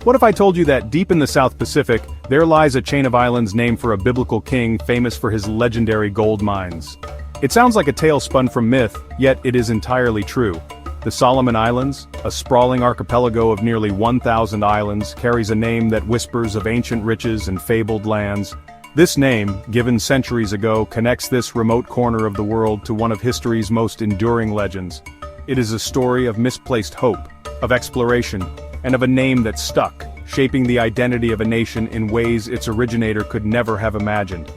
What if I told you that deep in the South Pacific, there lies a chain of islands named for a biblical king famous for his legendary gold mines? It sounds like a tale spun from myth, yet it is entirely true. The Solomon Islands, a sprawling archipelago of nearly 1,000 islands, carries a name that whispers of ancient riches and fabled lands. This name, given centuries ago, connects this remote corner of the world to one of history's most enduring legends. It is a story of misplaced hope, of exploration, and of a name that stuck, shaping the identity of a nation in ways its originator could never have imagined.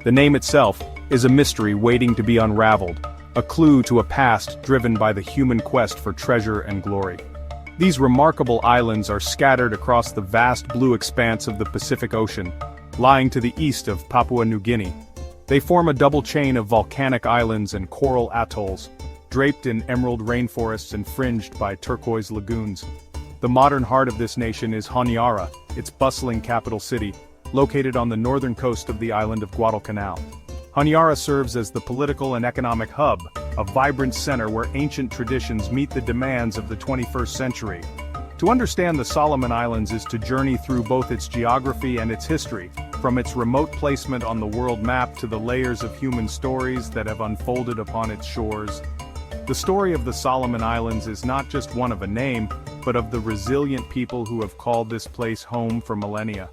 The name itself is a mystery waiting to be unraveled, a clue to a past driven by the human quest for treasure and glory. These remarkable islands are scattered across the vast blue expanse of the Pacific Ocean, lying to the east of Papua New Guinea. They form a double chain of volcanic islands and coral atolls, draped in emerald rainforests and fringed by turquoise lagoons. The modern heart of this nation is Honiara, its bustling capital city, located on the northern coast of the island of Guadalcanal. Honiara serves as the political and economic hub, a vibrant center where ancient traditions meet the demands of the 21st century. To understand the Solomon Islands is to journey through both its geography and its history, from its remote placement on the world map to the layers of human stories that have unfolded upon its shores. The story of the Solomon Islands is not just one of a name, but of the resilient people who have called this place home for millennia.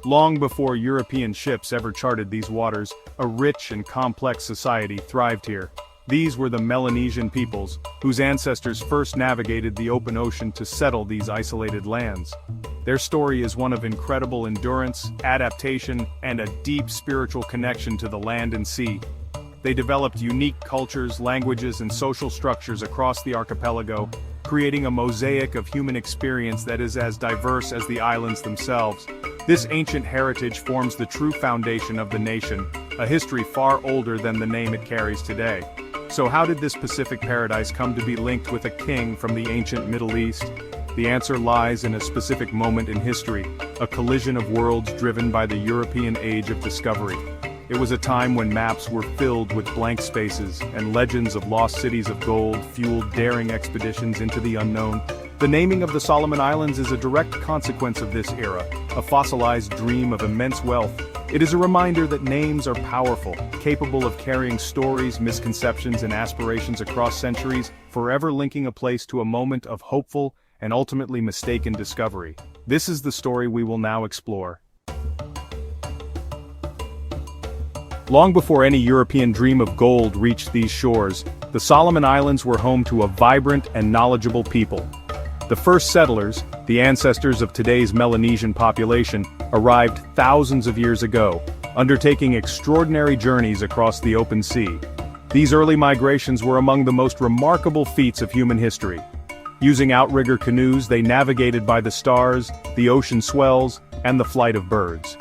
Long before European ships ever charted these waters, a rich and complex society thrived here. These were the Melanesian peoples, whose ancestors first navigated the open ocean to settle these isolated lands. Their story is one of incredible endurance, adaptation, and a deep spiritual connection to the land and sea. They developed unique cultures, languages, and social structures across the archipelago, creating a mosaic of human experience that is as diverse as the islands themselves. This ancient heritage forms the true foundation of the nation, a history far older than the name it carries today. So how did this Pacific paradise come to be linked with a king from the ancient Middle East? The answer lies in a specific moment in history, a collision of worlds driven by the European Age of Discovery. It was a time when maps were filled with blank spaces, and legends of lost cities of gold fueled daring expeditions into the unknown. The naming of the Solomon Islands is a direct consequence of this era, a fossilized dream of immense wealth. It is a reminder that names are powerful, capable of carrying stories, misconceptions, and aspirations across centuries, forever linking a place to a moment of hopeful and ultimately mistaken discovery. This is the story we will now explore. Long before any European dream of gold reached these shores, the Solomon Islands were home to a vibrant and knowledgeable people. The first settlers, the ancestors of today's Melanesian population, arrived thousands of years ago, undertaking extraordinary journeys across the open sea. These early migrations were among the most remarkable feats of human history. Using outrigger canoes, they navigated by the stars, the ocean swells, and the flight of birds.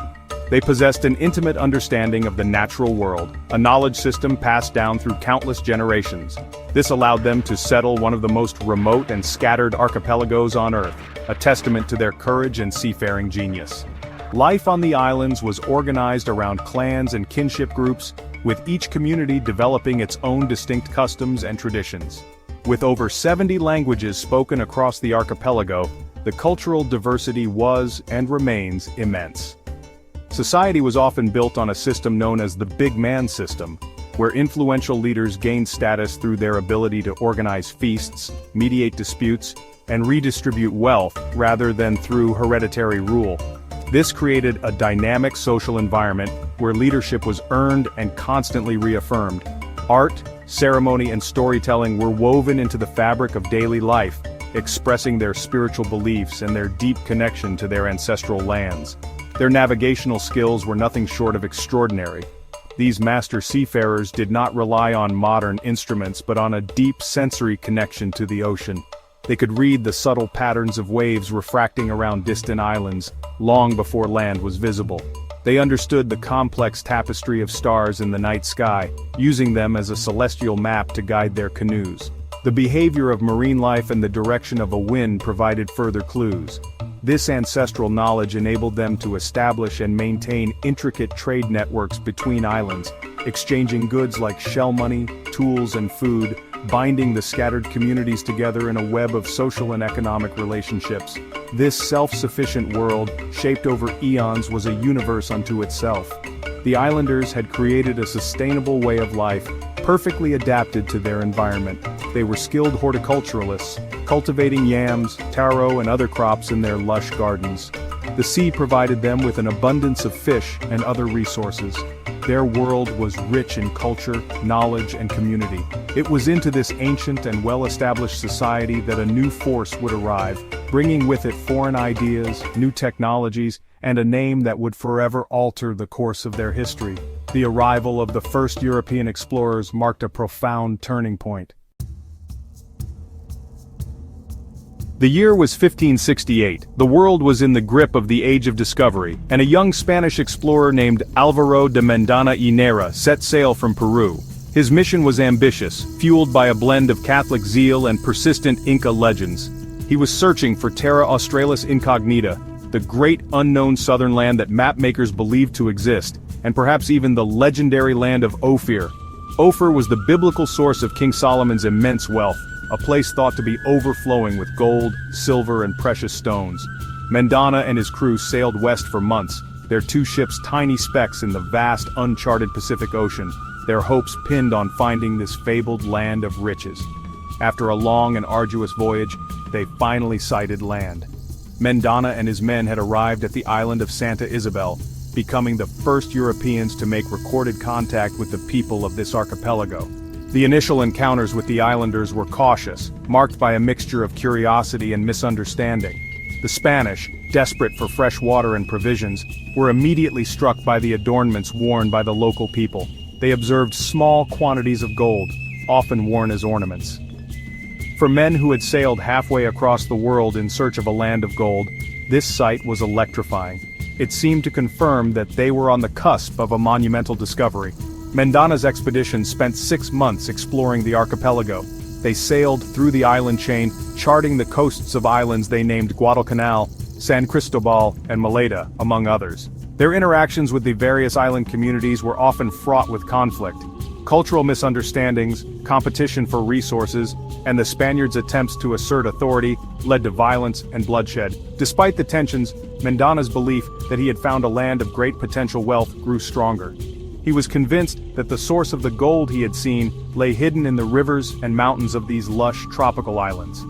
They possessed an intimate understanding of the natural world, a knowledge system passed down through countless generations. This allowed them to settle one of the most remote and scattered archipelagos on Earth, a testament to their courage and seafaring genius. Life on the islands was organized around clans and kinship groups, with each community developing its own distinct customs and traditions. With over 70 languages spoken across the archipelago, the cultural diversity was, and remains, immense. Society was often built on a system known as the big man system, where influential leaders gained status through their ability to organize feasts, mediate disputes, and redistribute wealth rather than through hereditary rule. This created a dynamic social environment where leadership was earned and constantly reaffirmed. Art, ceremony, and storytelling were woven into the fabric of daily life, expressing their spiritual beliefs and their deep connection to their ancestral lands. Their navigational skills were nothing short of extraordinary. These master seafarers did not rely on modern instruments but on a deep sensory connection to the ocean. They could read the subtle patterns of waves refracting around distant islands, long before land was visible. They understood the complex tapestry of stars in the night sky, using them as a celestial map to guide their canoes. The behavior of marine life and the direction of a wind provided further clues. This ancestral knowledge enabled them to establish and maintain intricate trade networks between islands, exchanging goods like shell money, tools, and food, binding the scattered communities together in a web of social and economic relationships. This self-sufficient world, shaped over eons, was a universe unto itself. The islanders had created a sustainable way of life, perfectly adapted to their environment. They were skilled horticulturalists, cultivating yams, taro and other crops in their lush gardens. The sea provided them with an abundance of fish and other resources. Their world was rich in culture, knowledge and community. It was into this ancient and well-established society that a new force would arrive, bringing with it foreign ideas, new technologies, and a name that would forever alter the course of their history. The arrival of the first European explorers marked a profound turning point. The year was 1568, the world was in the grip of the Age of Discovery, and a young Spanish explorer named Álvaro de Mendaña Honiara set sail from Peru. His mission was ambitious, fueled by a blend of Catholic zeal and persistent Inca legends. He was searching for Terra Australis Incognita, the great unknown southern land that mapmakers believed to exist, and perhaps even the legendary land of Ophir. Ophir was the biblical source of King Solomon's immense wealth, a place thought to be overflowing with gold, silver and precious stones. Mendaña and his crew sailed west for months, their two ships tiny specks in the vast uncharted Pacific Ocean, their hopes pinned on finding this fabled land of riches. After a long and arduous voyage, they finally sighted land. Mendaña and his men had arrived at the island of Santa Isabel, becoming the first Europeans to make recorded contact with the people of this archipelago. The initial encounters with the islanders were cautious, marked by a mixture of curiosity and misunderstanding. The Spanish, desperate for fresh water and provisions, were immediately struck by the adornments worn by the local people. They observed small quantities of gold, often worn as ornaments. For men who had sailed halfway across the world in search of a land of gold, this sight was electrifying. It seemed to confirm that they were on the cusp of a monumental discovery. Mendaña's expedition spent 6 months exploring the archipelago. They sailed through the island chain, charting the coasts of islands they named Guadalcanal, San Cristobal, and Maleta, among others. Their interactions with the various island communities were often fraught with conflict. Cultural misunderstandings, competition for resources, and the Spaniards' attempts to assert authority led to violence and bloodshed. Despite the tensions, Mendaña's belief that he had found a land of great potential wealth grew stronger. He was convinced that the source of the gold he had seen lay hidden in the rivers and mountains of these lush tropical islands.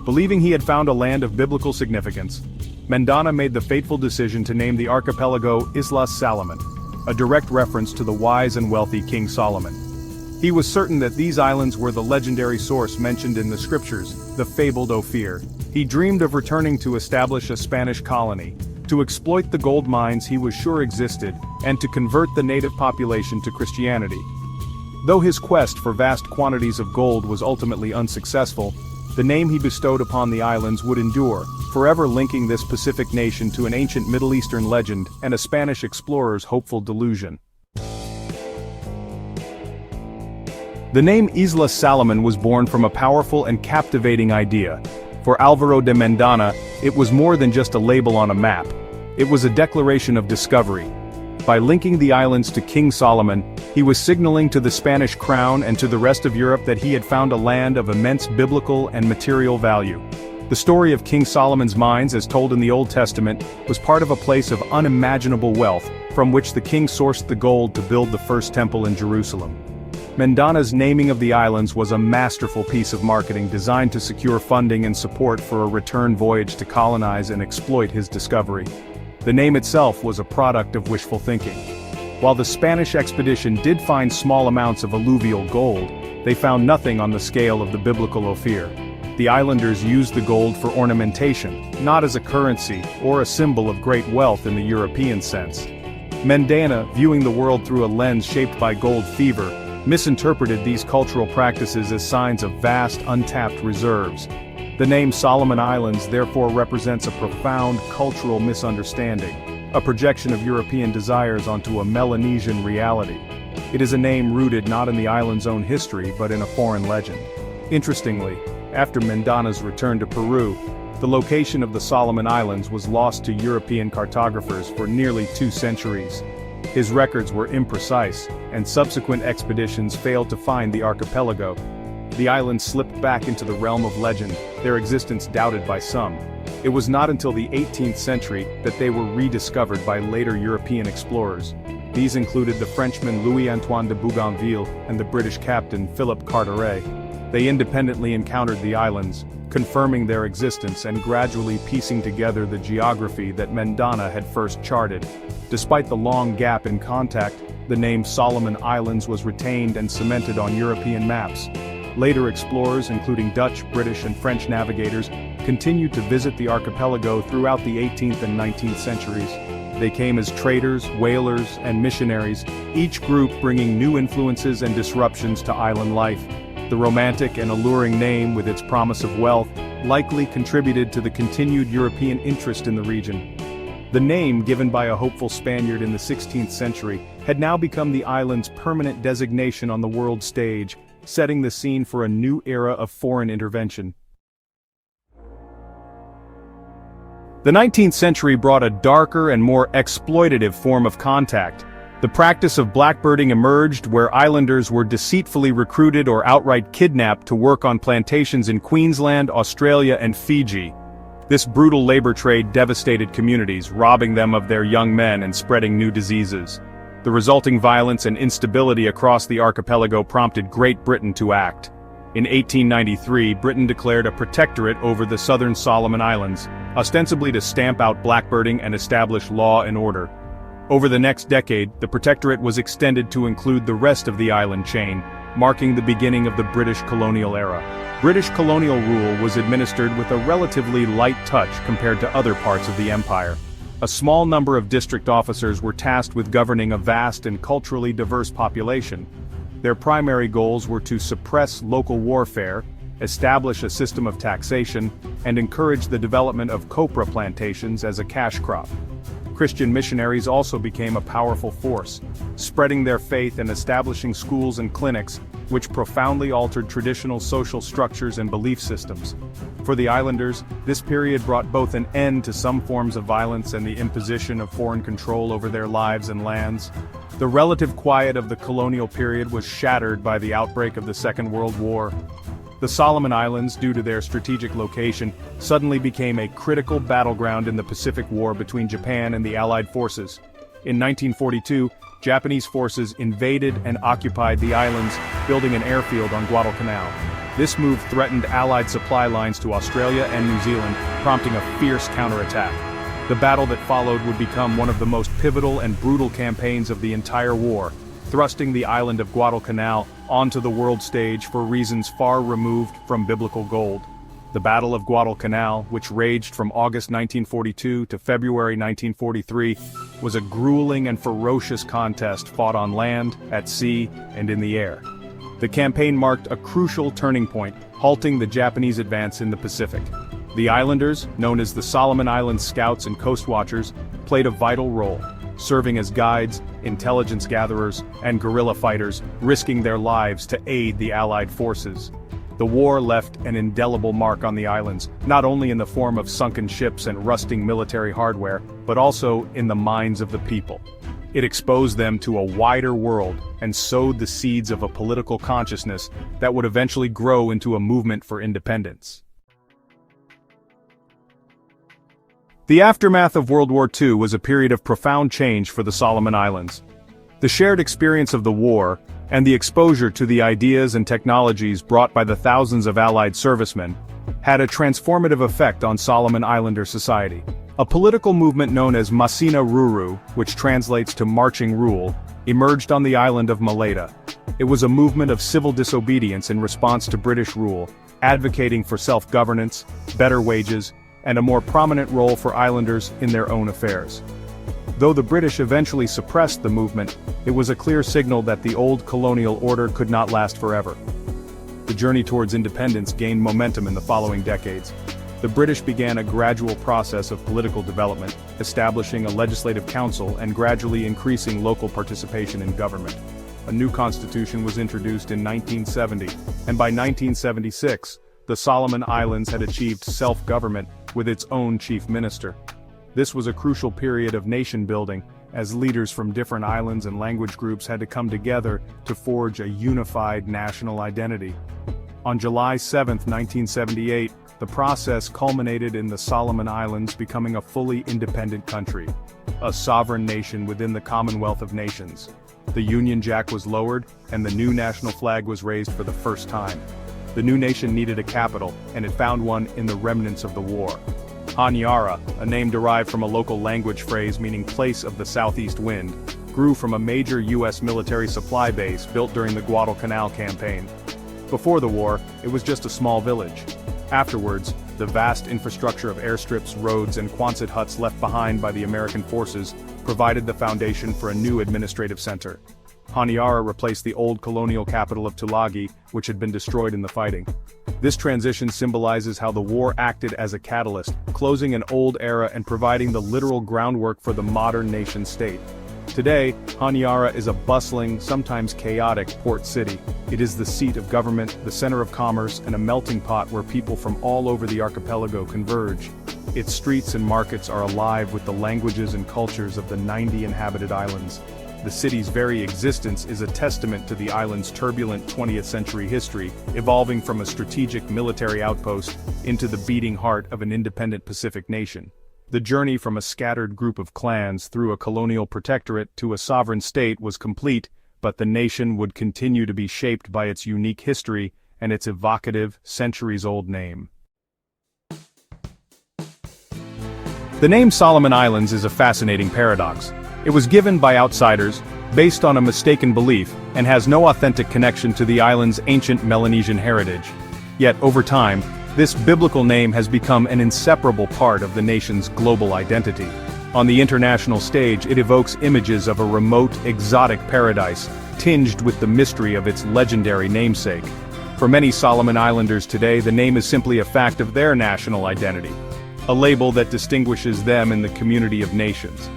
Believing he had found a land of biblical significance, Mendaña made the fateful decision to name the archipelago Islas Salomón, a direct reference to the wise and wealthy King Solomon. He was certain that these islands were the legendary source mentioned in the scriptures, the fabled Ophir. He dreamed of returning to establish a Spanish colony, to exploit the gold mines he was sure existed, and to convert the native population to Christianity. Though his quest for vast quantities of gold was ultimately unsuccessful, the name he bestowed upon the islands would endure, forever linking this Pacific nation to an ancient Middle Eastern legend and a Spanish explorer's hopeful delusion. The name Islas Salomón was born from a powerful and captivating idea. For Álvaro de Mendaña, it was more than just a label on a map. It was a declaration of discovery. By linking the islands to King Solomon, he was signaling to the Spanish crown and to the rest of Europe that he had found a land of immense biblical and material value. The story of King Solomon's mines, as told in the Old Testament, was part of a place of unimaginable wealth, from which the king sourced the gold to build the first temple in Jerusalem. Mendaña's naming of the islands was a masterful piece of marketing designed to secure funding and support for a return voyage to colonize and exploit his discovery. The name itself was a product of wishful thinking. While the Spanish expedition did find small amounts of alluvial gold, they found nothing on the scale of the biblical Ophir. The islanders used the gold for ornamentation, not as a currency or a symbol of great wealth in the European sense. Mendaña, viewing the world through a lens shaped by gold fever, misinterpreted these cultural practices as signs of vast untapped reserves. The name Solomon Islands therefore represents a profound cultural misunderstanding, a projection of European desires onto a Melanesian reality. It is a name rooted not in the island's own history but in a foreign legend. Interestingly, after Mendaña's return to Peru, the location of the Solomon Islands was lost to European cartographers for nearly 2 centuries. His records were imprecise, and subsequent expeditions failed to find the archipelago. the islands slipped back into the realm of legend, their existence doubted by some. It was not until the 18th century that they were rediscovered by later European explorers. These included the Frenchman Louis-Antoine de Bougainville and the British captain Philip Carteret. They independently encountered the islands, confirming their existence and gradually piecing together the geography that Mendaña had first charted. Despite the long gap in contact, the name Solomon Islands was retained and cemented on European maps. Later explorers, including Dutch, British, and French navigators, continued to visit the archipelago throughout the 18th and 19th centuries. They came as traders, whalers, and missionaries, each group bringing new influences and disruptions to island life. The romantic and alluring name, with its promise of wealth, likely contributed to the continued European interest in the region. The name, given by a hopeful Spaniard in the 16th century, had now become the island's permanent designation on the world stage, setting the scene for a new era of foreign intervention. The 19th century brought a darker and more exploitative form of contact. The practice of blackbirding emerged, where islanders were deceitfully recruited or outright kidnapped to work on plantations in Queensland, Australia, and Fiji. This brutal labor trade devastated communities, robbing them of their young men and spreading new diseases. The resulting violence and instability across the archipelago prompted Great Britain to act. In 1893, Britain declared a protectorate over the southern Solomon Islands, ostensibly to stamp out blackbirding and establish law and order. Over the next decade, the protectorate was extended to include the rest of the island chain, marking the beginning of the British colonial era. British colonial rule was administered with a relatively light touch compared to other parts of the empire. A small number of district officers were tasked with governing a vast and culturally diverse population. Their primary goals were to suppress local warfare, establish a system of taxation, and encourage the development of copra plantations as a cash crop. Christian missionaries also became a powerful force, spreading their faith and establishing schools and clinics, which profoundly altered traditional social structures and belief systems. For the islanders, this period brought both an end to some forms of violence and the imposition of foreign control over their lives and lands. The relative quiet of the colonial period was shattered by the outbreak of the Second World War. The Solomon Islands, due to their strategic location, suddenly became a critical battleground in the Pacific War between Japan and the Allied forces. In 1942, Japanese forces invaded and occupied the islands, building an airfield on Guadalcanal. This move threatened Allied supply lines to Australia and New Zealand, prompting a fierce counterattack. The battle that followed would become one of the most pivotal and brutal campaigns of the entire war, thrusting the island of Guadalcanal onto the world stage for reasons far removed from biblical gold. The Battle of Guadalcanal, which raged from August 1942 to February 1943, was a grueling and ferocious contest fought on land, at sea, and in the air. The campaign marked a crucial turning point, halting the Japanese advance in the Pacific. The islanders, known as the Solomon Islands Scouts and Coast Watchers, played a vital role, serving as guides, intelligence gatherers, and guerrilla fighters, risking their lives to aid the Allied forces. The war left an indelible mark on the islands, not only in the form of sunken ships and rusting military hardware, but also in the minds of the people. It exposed them to a wider world and sowed the seeds of a political consciousness that would eventually grow into a movement for independence. The aftermath of World War II was a period of profound change for the Solomon Islands. The shared experience of the war, and the exposure to the ideas and technologies brought by the thousands of Allied servicemen, had a transformative effect on Solomon Islander society. A political movement known as Masina Ruru, which translates to marching rule, emerged on the island of Maleta. It was a movement of civil disobedience in response to British rule, advocating for self-governance, better wages, and a more prominent role for islanders in their own affairs. Though the British eventually suppressed the movement, it was a clear signal that the old colonial order could not last forever. The journey towards independence gained momentum in the following decades. The British began a gradual process of political development, establishing a legislative council and gradually increasing local participation in government. A new constitution was introduced in 1970, and by 1976, the Solomon Islands had achieved self-government with its own chief minister. This was a crucial period of nation-building, as leaders from different islands and language groups had to come together to forge a unified national identity. On July 7, 1978, the process culminated in the Solomon Islands becoming a fully independent country, a sovereign nation within the Commonwealth of Nations. The Union Jack was lowered, and the new national flag was raised for the first time. The new nation needed a capital, and it found one in the remnants of the war. Honiara, a name derived from a local language phrase meaning place of the southeast wind, grew from a major U.S. military supply base built during the Guadalcanal campaign. Before the war, it was just a small village. Afterwards, the vast infrastructure of airstrips, roads, and Quonset huts left behind by the American forces provided the foundation for a new administrative center. Honiara replaced the old colonial capital of Tulagi, which had been destroyed in the fighting. This transition symbolizes how the war acted as a catalyst, closing an old era and providing the literal groundwork for the modern nation-state. Today, Honiara is a bustling, sometimes chaotic, port city. It is the seat of government, the center of commerce, and a melting pot where people from all over the archipelago converge. Its streets and markets are alive with the languages and cultures of the 90 inhabited islands. The city's very existence is a testament to the island's turbulent 20th century history, evolving from a strategic military outpost into the beating heart of an independent Pacific nation. The journey from a scattered group of clans through a colonial protectorate to a sovereign state was complete, but the nation would continue to be shaped by its unique history and its evocative, centuries-old name. The name Solomon Islands is a fascinating paradox. It was given by outsiders, based on a mistaken belief, and has no authentic connection to the island's ancient Melanesian heritage. Yet, over time, this biblical name has become an inseparable part of the nation's global identity. On the international stage, it evokes images of a remote, exotic paradise, tinged with the mystery of its legendary namesake. For many Solomon Islanders today, the name is simply a fact of their national identity, a label that distinguishes them in the community of nations.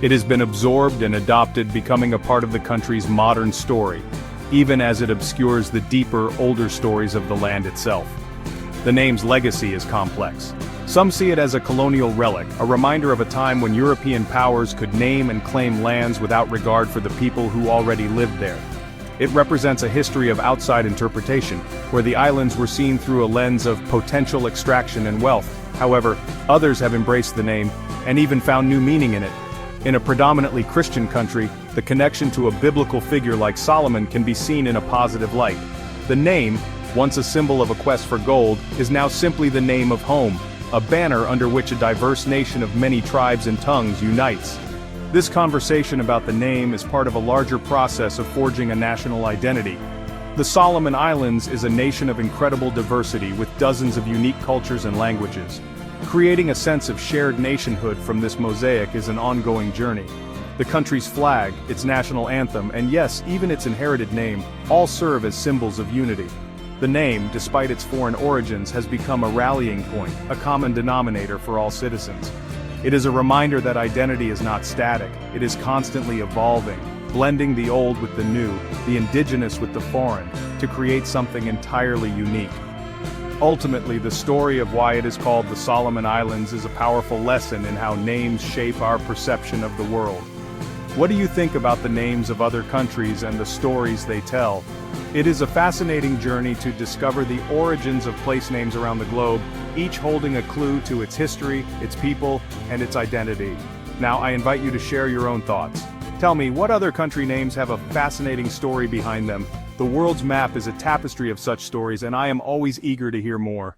It has been absorbed and adopted, becoming a part of the country's modern story, even as it obscures the deeper, older stories of the land itself. The name's legacy is complex. Some see it as a colonial relic, a reminder of a time when European powers could name and claim lands without regard for the people who already lived there. It represents a history of outside interpretation, where the islands were seen through a lens of potential extraction and wealth. However, others have embraced the name, and even found new meaning in it. In a predominantly Christian country, the connection to a biblical figure like Solomon can be seen in a positive light. The name, once a symbol of a quest for gold, is now simply the name of home, a banner under which a diverse nation of many tribes and tongues unites. This conversation about the name is part of a larger process of forging a national identity. The Solomon Islands is a nation of incredible diversity with dozens of unique cultures and languages. Creating a sense of shared nationhood from this mosaic is an ongoing journey. The country's flag, its national anthem, and yes, even its inherited name, all serve as symbols of unity. The name, despite its foreign origins, has become a rallying point, a common denominator for all citizens. It is a reminder that identity is not static, it is constantly evolving, blending the old with the new, the indigenous with the foreign, to create something entirely unique. Ultimately, the story of why it is called the Solomon Islands is a powerful lesson in how names shape our perception of the world. What do you think about the names of other countries and the stories they tell? It is a fascinating journey to discover the origins of place names around the globe, each holding a clue to its history, its people, and its identity. Now I invite you to share your own thoughts. Tell me, what other country names have a fascinating story behind them? The world's map is a tapestry of such stories, and I am always eager to hear more.